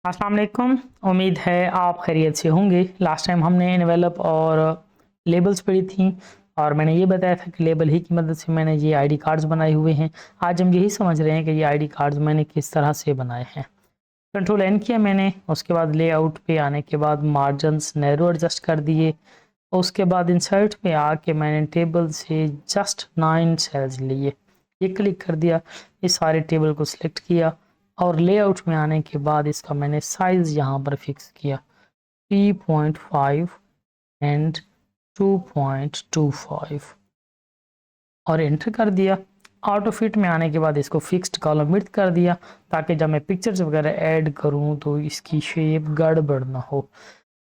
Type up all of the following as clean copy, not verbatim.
अस्सलाम वालेकुम। उम्मीद है आप खैरियत से होंगे। लास्ट टाइम हमने एनवेलप और लेबल्स पढ़ी थी और मैंने ये बताया था कि लेबल ही की मदद से मैंने ये आईडी कार्ड्स बनाए हुए हैं। आज हम यही समझ रहे हैं कि ये आईडी कार्ड्स मैंने किस तरह से बनाए हैं। कंट्रोल एन किया मैंने, उसके बाद लेआउट पे आने के बाद मार्जिन्स नैरो एडजस्ट कर दिए। उसके बाद इंसर्ट पे आके मैंने टेबल से जस्ट 9 सेल्स लिए, ये क्लिक कर दिया, इस सारे टेबल को सिलेक्ट किया और लेआउट में आने के बाद इसका मैंने साइज यहाँ पर फिक्स किया 3.5 एंड 2.25 और एंटर कर दिया। ऑटो फिट में आने के बाद इसको फिक्स्ड कॉलम विड्थ कर दिया ताकि जब मैं पिक्चर्स वगैरह ऐड करूँ तो इसकी शेप गड़बड़ ना हो।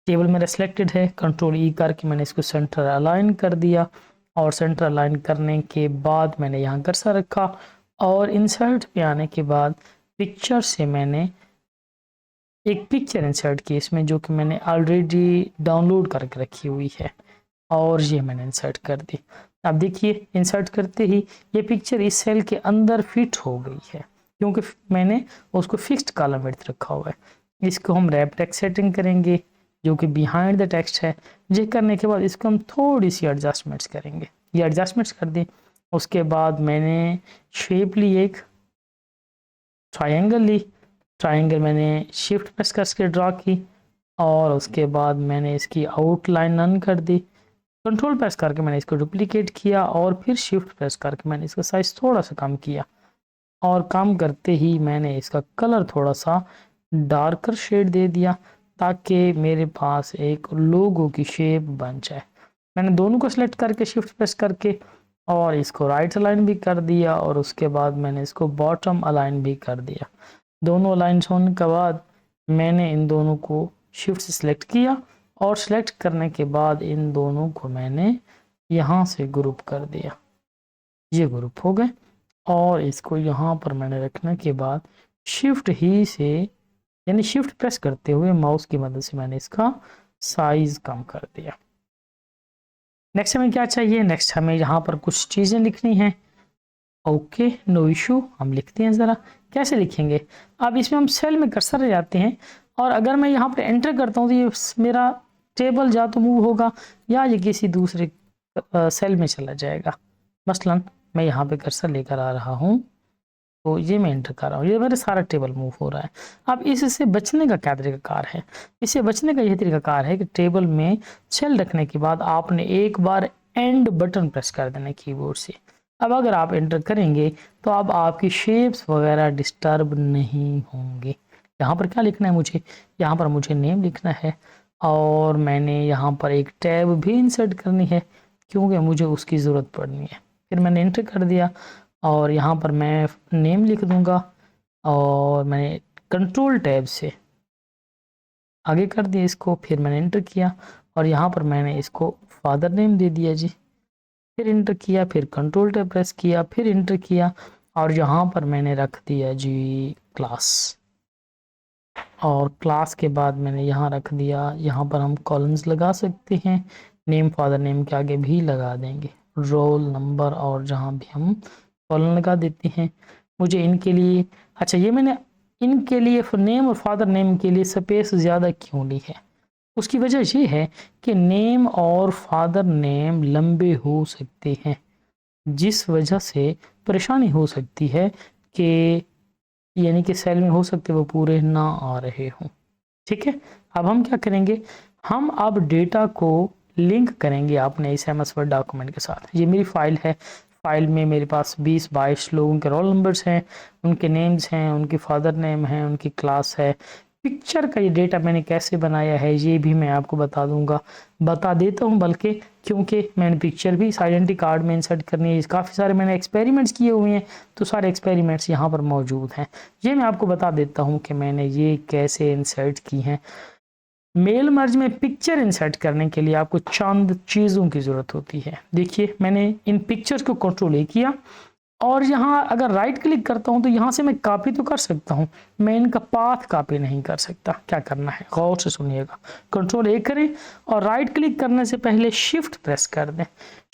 टेबल मेरा सिलेक्टेड है, कंट्रोल ई करके मैंने इसको सेंटर अलाइन कर दिया और सेंटर अलाइन करने के बाद मैंने यहाँ कर्सर रखा और इंसर्ट पे आने के बाद पिक्चर से मैंने एक पिक्चर इंसर्ट की इसमें, जो कि मैंने ऑलरेडी डाउनलोड करके रखी हुई है और ये मैंने इंसर्ट कर दी। अब देखिए इंसर्ट करते ही ये पिक्चर इस सेल के अंदर फिट हो गई है क्योंकि मैंने उसको फिक्स्ड कॉलम विड्थ रखा हुआ है। इसको हम रैप टेक्स्ट सेटिंग करेंगे जो कि बिहाइंड द टेक्स्ट है। ये करने के बाद इसको हम थोड़ी सी एडजस्टमेंट्स करेंगे, ये एडजस्टमेंट्स कर दी। उसके बाद मैंने शेप ली, एक ट्रायंगल ली, ट्रायंगल मैंने शिफ्ट प्रेस करके ड्रा की और उसके बाद मैंने इसकी आउटलाइन नन कर दी। कंट्रोल प्रेस करके मैंने इसको डुप्लीकेट किया और फिर शिफ्ट प्रेस करके मैंने इसका साइज थोड़ा सा कम किया और कम करते ही मैंने इसका कलर थोड़ा सा डार्कर शेड दे दिया ताकि मेरे पास एक लोगो की शेप बन जाए। मैंने दोनों को सिलेक्ट करके शिफ्ट प्रेस करके और इसको राइट अलाइन भी कर दिया और उसके बाद मैंने इसको बॉटम अलाइन भी कर दिया। दोनों अलाइन होने के बाद मैंने इन दोनों को शिफ्ट से सिलेक्ट किया और सिलेक्ट करने के बाद इन दोनों को मैंने यहाँ से ग्रुप कर दिया, ये ग्रुप हो गए। और इसको यहाँ पर मैंने रखने के बाद शिफ्ट ही से यानी शिफ्ट प्रेस करते हुए माउस की मदद से मैंने इसका साइज कम कर दिया। नेक्स्ट हमें क्या चाहिए, नेक्स्ट हमें यहाँ पर कुछ चीज़ें लिखनी है। ओके नो इशू, हम लिखते हैं ज़रा। कैसे लिखेंगे, अब इसमें हम सेल में कर्सर ले जाते हैं और अगर मैं यहाँ पर एंटर करता हूँ तो ये मेरा टेबल या तो मूव होगा या ये किसी दूसरे सेल में चला जाएगा। मसलन मैं यहाँ पे कर्सर लेकर आ रहा हूँ तो ये मैं एंटर कर रहा हूँ, ये मेरा सारा टेबल मूव हो रहा है। अब इससे बचने का क्या तरीकाकार है, इससे बचने का यह तरीकाकार है कि टेबल में सेल रखने के बाद आपने एक बार एंड बटन प्रेस कर देना कीबोर्ड से। अब अगर आप एंटर करेंगे तो अब आपकी शेप्स वगैरह डिस्टर्ब नहीं होंगे। यहाँ पर क्या लिखना है मुझे, यहाँ पर मुझे नेम लिखना है और मैंने यहाँ पर एक टैब भी इंसर्ट करनी है क्योंकि मुझे उसकी ज़रूरत पड़नी है। फिर मैंने एंटर कर दिया और यहाँ पर मैं नेम लिख दूंगा और मैंने कंट्रोल टैब से आगे कर दिया इसको। फिर मैंने एंटर किया और यहाँ पर मैंने इसको फादर नेम दे दिया जी। फिर एंटर किया, फिर कंट्रोल टैब प्रेस किया, फिर एंटर किया और यहाँ पर मैंने रख दिया जी क्लास। और क्लास के बाद मैंने यहाँ रख दिया, यहाँ पर हम कॉलम्स लगा सकते हैं, नेम फादर नेम के आगे भी लगा देंगे, रोल नंबर और जहाँ भी हम कॉलम लगा देते हैं। मुझे इनके लिए, अच्छा ये मैंने इनके लिए नेम और फादर नेम के लिए स्पेस ज़्यादा क्यों ली है, उसकी वजह ये है कि नेम और फादर नेम लंबे हो सकते हैं जिस वजह से परेशानी हो सकती है कि यानी कि सेल में हो सकते वो पूरे ना आ रहे हों। ठीक है, अब हम क्या करेंगे, हम अब डेटा को लिंक करेंगे अपने इस MS वर्ड डॉक्यूमेंट के साथ। ये मेरी फाइल है, फाइल में मेरे पास 20-22 लोगों के रोल नंबर्स हैं, उनके नेम्स हैं, उनकी फादर नेम है, उनकी क्लास है। पिक्चर का ये डेटा मैंने कैसे बनाया है ये भी मैं आपको बता देता हूँ बल्कि, क्योंकि मैंने पिक्चर भी इस आइडेंटिटी कार्ड में इंसर्ट करनी है। काफ़ी सारे मैंने एक्सपेरिमेंट्स किए हुए हैं तो सारे एक्सपेरिमेंट्स यहाँ पर मौजूद हैं। ये मैं आपको बता देता हूँ कि मैंने ये कैसे इंसर्ट की हैं। मेल मर्ज में पिक्चर इंसर्ट करने के लिए आपको चंद चीज़ों की ज़रूरत होती है। देखिए मैंने इन पिक्चर्स को कंट्रोल ए किया और यहाँ अगर राइट क्लिक करता हूँ तो यहाँ से मैं कॉपी तो कर सकता हूँ, मैं इनका पाथ कॉपी नहीं कर सकता। क्या करना है गौर से सुनिएगा, कंट्रोल ए करें और राइट क्लिक करने से पहले शिफ्ट प्रेस कर दें।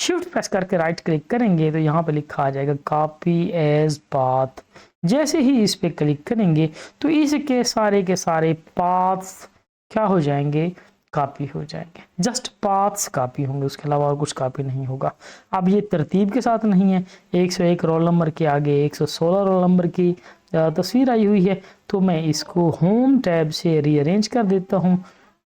शिफ्ट प्रेस करके राइट क्लिक करेंगे तो यहाँ पे लिखा आ जाएगा कॉपी एज पाथ। जैसे ही इस पे क्लिक करेंगे तो इसके सारे के सारे पाथ्स क्या हो जाएंगे, कॉपी हो जाएंगे। जस्ट पाथ्स कॉपी होंगे, उसके अलावा और कुछ कॉपी नहीं होगा। अब ये तरतीब के साथ नहीं है, 101 रोल नंबर के आगे 116 रोल नंबर की तस्वीर आई हुई है, तो मैं इसको होम टैब से रीअरेंज कर देता हूँ।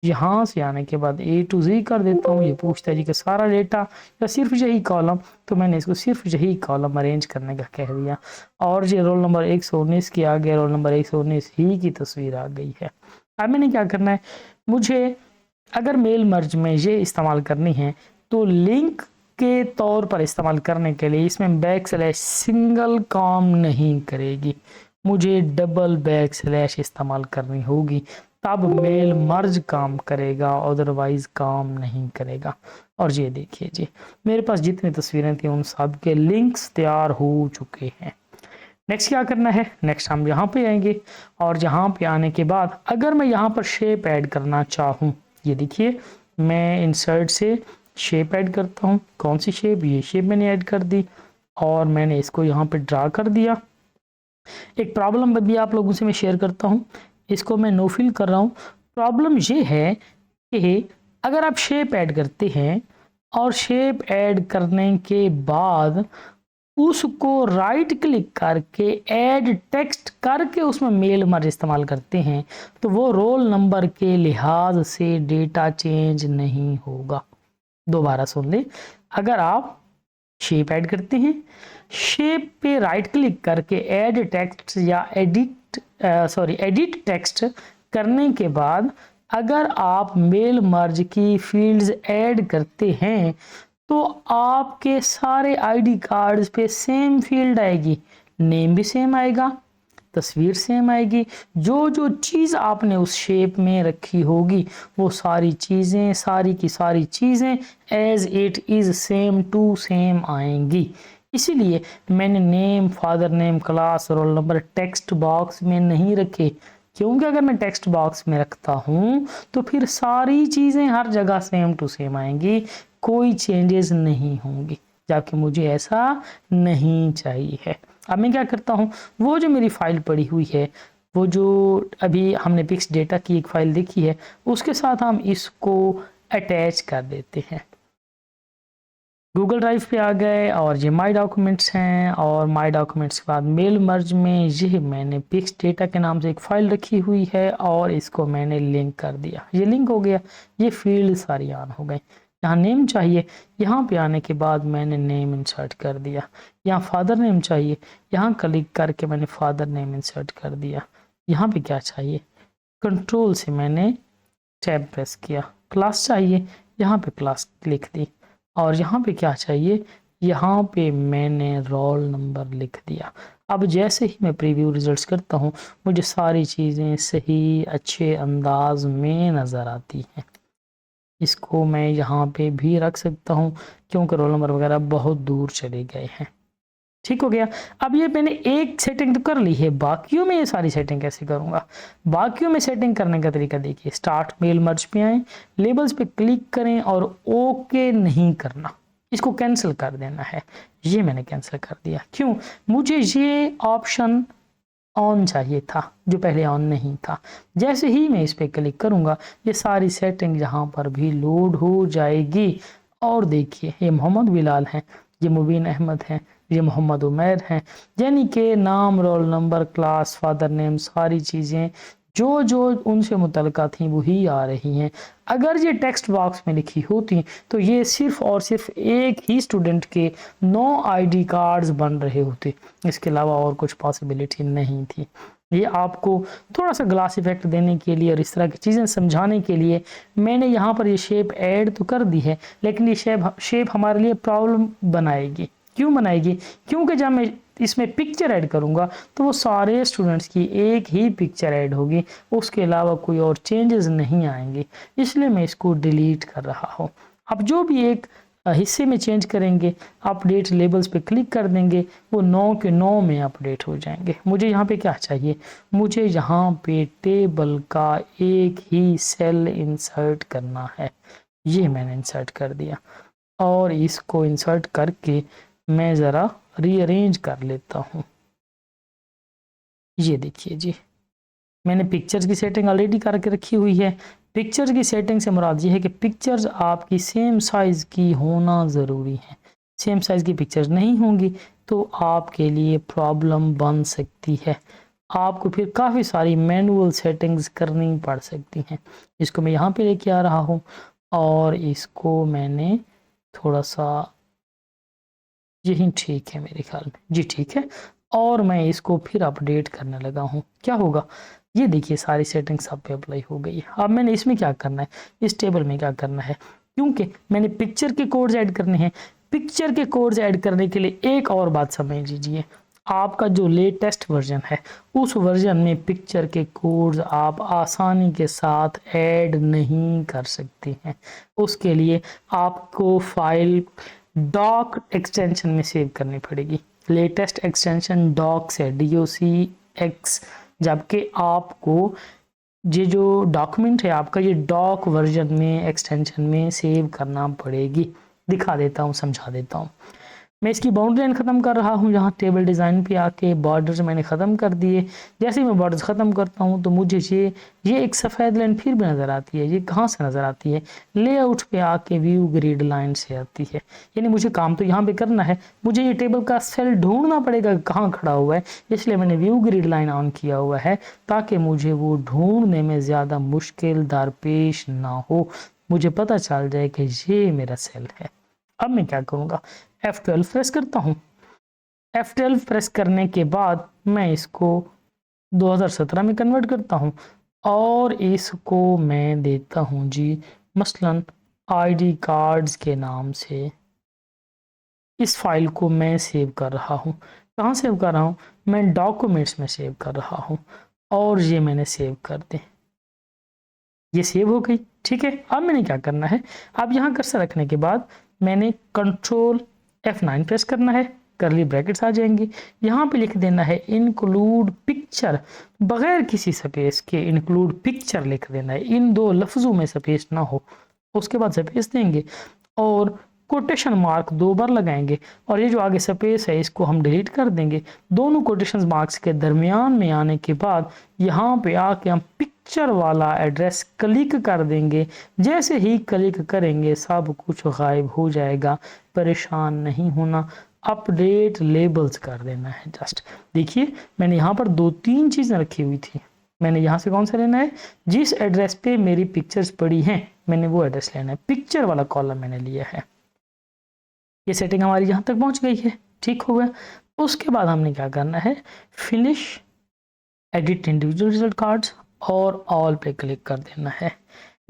यहाँ से आने के बाद A to Z कर देता हूँ। ये पूछता है जी कि सारा डेटा या सिर्फ यही कॉलम, तो मैंने इसको सिर्फ यही कॉलम अरेंज करने का कह दिया। और ये रोल नंबर 119 के आगे रोल नंबर 119 ही की तस्वीर आ गई है। अब मैंने क्या करना है, मुझे अगर मेल मर्ज में ये इस्तेमाल करनी है तो लिंक के तौर पर इस्तेमाल करने के लिए इसमें बैक स्लैश सिंगल काम नहीं करेगी, मुझे डबल बैक स्लैश इस्तेमाल करनी होगी, तब मेल मर्ज काम करेगा, अदरवाइज काम नहीं करेगा। और ये देखिए जी, मेरे पास जितनी तस्वीरें थी उन सब के लिंक्स तैयार हो चुके हैं। नेक्स्ट क्या करना है, नेक्स्ट हम यहाँ पे आएंगे और यहाँ पे आने के बाद अगर मैं यहाँ पर शेप ऐड करना चाहूँ, ये देखिए मैं इंसर्ट से शेप ऐड करता हूँ। कौन सी शेप, ये शेप मैंने ऐड कर दी और मैंने इसको यहाँ पे ड्रा कर दिया। एक प्रॉब्लम भी आप लोगों से मैं शेयर करता हूँ, इसको मैं नो फिल कर रहा हूँ। प्रॉब्लम ये है कि अगर आप शेप ऐड करते हैं और शेप ऐड करने के बाद उसको राइट क्लिक करके ऐड टेक्स्ट करके उसमें मेल मर्ज इस्तेमाल करते हैं तो वो रोल नंबर के लिहाज से डेटा चेंज नहीं होगा। दोबारा सुन ले, अगर आप शेप ऐड करते हैं, शेप पे राइट क्लिक करके ऐड टेक्स्ट या एडिट टेक्स्ट करने के बाद अगर आप मेल मर्ज की फील्ड्स ऐड करते हैं तो आपके सारे आईडी कार्ड्स पे सेम फील्ड आएगी, नेम भी सेम आएगा, तस्वीर सेम आएगी, जो जो चीज़ आपने उस शेप में रखी होगी वो सारी चीज़ें, सारी की सारी चीज़ें as it is same to same आएंगी। इसीलिए मैंने name, father name, class, roll number text box में नहीं रखे, क्योंकि अगर मैं टेक्स्ट बॉक्स में रखता हूँ तो फिर सारी चीज़ें हर जगह सेम टू सेम आएंगी, कोई चेंजेस नहीं होंगी, जबकि मुझे ऐसा नहीं चाहिए है। अब मैं क्या करता हूँ, वो जो मेरी फाइल पड़ी हुई है, वो जो अभी हमने पिक्स डेटा की एक फाइल देखी है, उसके साथ हम इसको अटैच कर देते हैं। गूगल ड्राइव पे आ गए और ये माई डॉक्यूमेंट्स हैं और माई डॉक्यूमेंट्स के बाद मेल मर्ज में ये मैंने पिक्स डेटा के नाम से एक फ़ाइल रखी हुई है और इसको मैंने लिंक कर दिया। ये लिंक हो गया, ये फील्ड सारी ऑन हो गई। यहाँ नेम चाहिए, यहाँ पे आने के बाद मैंने नेम इंसर्ट कर दिया। यहाँ फादर नेम चाहिए, यहाँ क्लिक करके मैंने फादर नेम इंसर्ट कर दिया। यहाँ पे क्या चाहिए, कंट्रोल से मैंने टैब प्रेस किया। क्लास चाहिए, यहाँ पे क्लास लिख दी और यहाँ पे क्या चाहिए, यहाँ पे मैंने रोल नंबर लिख दिया। अब जैसे ही मैं प्रीव्यू रिजल्ट्स करता हूँ मुझे सारी चीज़ें सही अच्छे अंदाज में नज़र आती हैं। इसको मैं यहाँ पे भी रख सकता हूँ क्योंकि रोल नंबर वगैरह बहुत दूर चले गए हैं। ठीक हो गया। अब ये मैंने एक सेटिंग तो कर ली है, बाकियों में ये सारी सेटिंग कैसे करूँगा। बाकियों में सेटिंग करने का तरीका देखिए, स्टार्ट मेल मर्ज पे आए, लेबल्स पे क्लिक करें और ओके नहीं करना, इसको कैंसिल कर देना है। ये मैंने कैंसिल कर दिया, क्यों, मुझे ये ऑप्शन ऑन चाहिए था जो पहले ऑन नहीं था। जैसे ही मैं इस पर क्लिक करूँगा ये सारी सेटिंग यहाँ पर भी लोड हो जाएगी। और देखिए ये मोहम्मद बिलाल हैं, ये मुबीन अहमद हैं, ये मोहम्मद उमैर हैं, यानी कि नाम, roll number, class, father name, सारी चीज़ें जो जो उनसे मुतल्लिका थी वही आ रही हैं। अगर ये टेक्स्ट बॉक्स में लिखी होती तो ये सिर्फ और सिर्फ एक ही स्टूडेंट के 9 आईडी कार्ड्स बन रहे होते, इसके अलावा और कुछ पॉसिबिलिटी नहीं थी। ये आपको थोड़ा सा ग्लास इफेक्ट देने के लिए और इस तरह की चीज़ें समझाने के लिए मैंने यहाँ पर ये शेप ऐड तो कर दी है, लेकिन ये शेप हमारे लिए प्रॉब्लम बनाएगी। क्यों बनाएगी, क्योंकि जब मैं इसमें पिक्चर ऐड करूँगा तो वो सारे स्टूडेंट्स की एक ही पिक्चर ऐड होगी, उसके अलावा कोई और चेंजेस नहीं आएंगे, इसलिए मैं इसको डिलीट कर रहा हूँ। अब जो भी एक हिस्से में चेंज करेंगे, अपडेट लेबल्स पे क्लिक कर देंगे, वो 9 के 9 में अपडेट हो जाएंगे। मुझे यहाँ पे क्या चाहिए, मुझे यहाँ पे टेबल का एक ही सेल इंसर्ट करना है। ये मैंने इंसर्ट कर दिया और इसको इंसर्ट करके मैं ज़रा रीअरेंज कर लेता हूँ। ये देखिए जी, मैंने पिक्चर्स की सेटिंग ऑलरेडी करके रखी हुई है। पिक्चर्स की सेटिंग से मुराद ये है कि पिक्चर्स आपकी सेम साइज़ की होना ज़रूरी है। सेम साइज़ की पिक्चर्स नहीं होंगी तो आपके लिए प्रॉब्लम बन सकती है। आपको फिर काफ़ी सारी मैनुअल सेटिंग्स करनी पड़ सकती हैं। इसको मैं यहाँ पे लेके आ रहा हूँ और इसको मैंने थोड़ा सा, यही ठीक है मेरे ख्याल में जी, ठीक है। और मैं इसको फिर अपडेट करने लगा हूँ। क्या होगा, ये देखिए सारी सेटिंग्स सब पे अप्लाई हो गई है। अब मैंने इसमें क्या करना है, इस टेबल में क्या करना है, क्योंकि मैंने पिक्चर के कोड्स ऐड करने हैं। पिक्चर के कोड्स ऐड करने के लिए एक और बात समझ लीजिए, आपका जो लेटेस्ट वर्जन है उस वर्जन में पिक्चर के कोड्स आप आसानी के साथ ऐड नहीं कर सकते हैं। उसके लिए आपको फाइल डॉक एक्सटेंशन में सेव करनी पड़ेगी। लेटेस्ट एक्सटेंशन डॉक से DOCX, जबकि आपको ये जो डॉक्यूमेंट है आपका ये डॉक वर्जन में एक्सटेंशन में सेव करना पड़ेगी। दिखा देता हूँ, समझा देता हूँ। मैं इसकी बाउंड्री लाइन ख़त्म कर रहा हूँ। यहाँ टेबल डिज़ाइन पे आके बॉर्डर्स मैंने ख़त्म कर दिए। जैसे ही मैं बॉर्डर्स ख़त्म करता हूँ तो मुझे ये एक सफ़ेद लाइन फिर भी नज़र आती है। ये कहाँ से नज़र आती है, लेआउट पे आके व्यू ग्रिड लाइन से आती है। यानी मुझे काम तो यहाँ पे करना है, मुझे ये टेबल का सेल ढूंढना पड़ेगा कहाँ खड़ा हुआ है, इसलिए मैंने व्यू ग्रिड लाइन ऑन किया हुआ है ताकि मुझे वो ढूंढने में ज़्यादा मुश्किल दरपेश ना हो, मुझे पता चल जाए कि ये मेरा सेल है। अब मैं क्या करूँगा, F12 प्रेस करता हूँ। F12 प्रेस करने के बाद मैं इसको 2017 में कन्वर्ट करता हूँ और इसको मैं देता हूँ जी मसलन ID कार्ड्स के नाम से। इस फाइल को मैं सेव कर रहा हूँ। कहाँ सेव कर रहा हूँ, मैं डॉक्यूमेंट्स में सेव कर रहा हूँ और ये मैंने सेव कर दे, ये सेव हो गई। ठीक है, अब मैंने क्या करना है, अब यहाँ कर्सर रखने के बाद मैंने कंट्रोल F9 प्रेस करना है, करली ब्रैकेट्स आ जाएंगी। यहाँ पे लिख देना है इंक्लूड पिक्चर, बगैर किसी स्पेस के इंक्लूड पिक्चर लिख देना है, इन दो लफ्जों में स्पेस ना हो। उसके बाद स्पेस देंगे और कोटेशन मार्क 2 बार लगाएंगे और ये जो आगे स्पेस है इसको हम डिलीट कर देंगे। दोनों कोटेशन मार्क्स के दरमियान में आने के बाद यहाँ पे आके हम पिक्चर वाला एड्रेस क्लिक कर देंगे। जैसे ही क्लिक करेंगे सब कुछ गायब हो जाएगा, परेशान नहीं होना। अपडेट लेबल्स कर देना है जस्ट। देखिए मैंने यहाँ पर 2-3 चीज़ें रखी हुई थी। मैंने यहाँ से कौन सा लेना है, जिस एड्रेस पे मेरी पिक्चर्स पड़ी हैं मैंने वो एड्रेस लेना है। पिक्चर वाला कॉलम मैंने लिया है। ये सेटिंग हमारी यहाँ तक पहुँच गई है, ठीक हो गया। उसके बाद हमने क्या करना है, finish edit individual result cards और ऑल पे क्लिक कर देना है।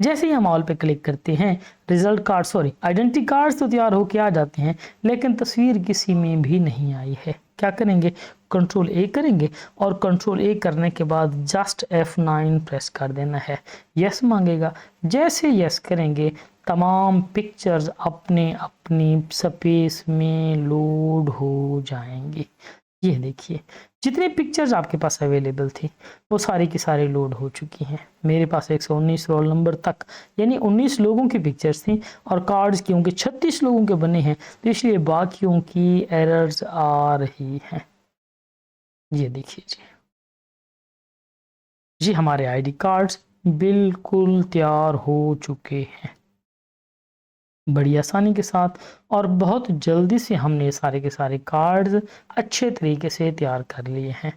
जैसे ही हम ऑल पे क्लिक करते हैं रिजल्ट कार्ड आइडेंटिटी कार्ड्स तो तैयार होके आ जाते हैं, लेकिन तस्वीर किसी में भी नहीं आई है। क्या करेंगे, कंट्रोल A करेंगे और कंट्रोल A करने के बाद जस्ट F9 प्रेस कर देना है। यस मांगेगा, जैसे यस करेंगे तमाम पिक्चर्स अपने अपनी स्पेस में लोड हो जाएंगी। ये देखिए जितनी पिक्चर्स आपके पास अवेलेबल थी वो सारी की सारी लोड हो चुकी हैं। मेरे पास 119 रोल नंबर तक यानी 19 लोगों की पिक्चर्स थी और कार्ड्स क्योंकि 36 लोगों के बने हैं तो इसलिए बाकियों की एरर्स आ रही हैं। ये देखिए जी हमारे ID कार्ड्स बिल्कुल तैयार हो चुके हैं बड़ी आसानी के साथ, और बहुत जल्दी से हमने ये सारे के सारे कार्ड्स अच्छे तरीके से तैयार कर लिए हैं।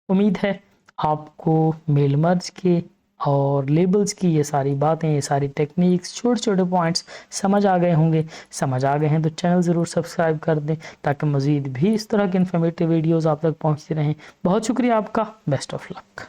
उम्मीद है आपको मेल मर्ज के और लेबल्स की ये सारी बातें, ये सारी टेक्निक्स, छोटे छोटे पॉइंट्स समझ आ गए होंगे। समझ आ गए हैं तो चैनल ज़रूर सब्सक्राइब कर दें ताकि मज़ीद भी इस तरह के इन्फॉर्मेटिव वीडियोज़ आप तक पहुँचती रहें। बहुत शुक्रिया आपका, बेस्ट ऑफ लक।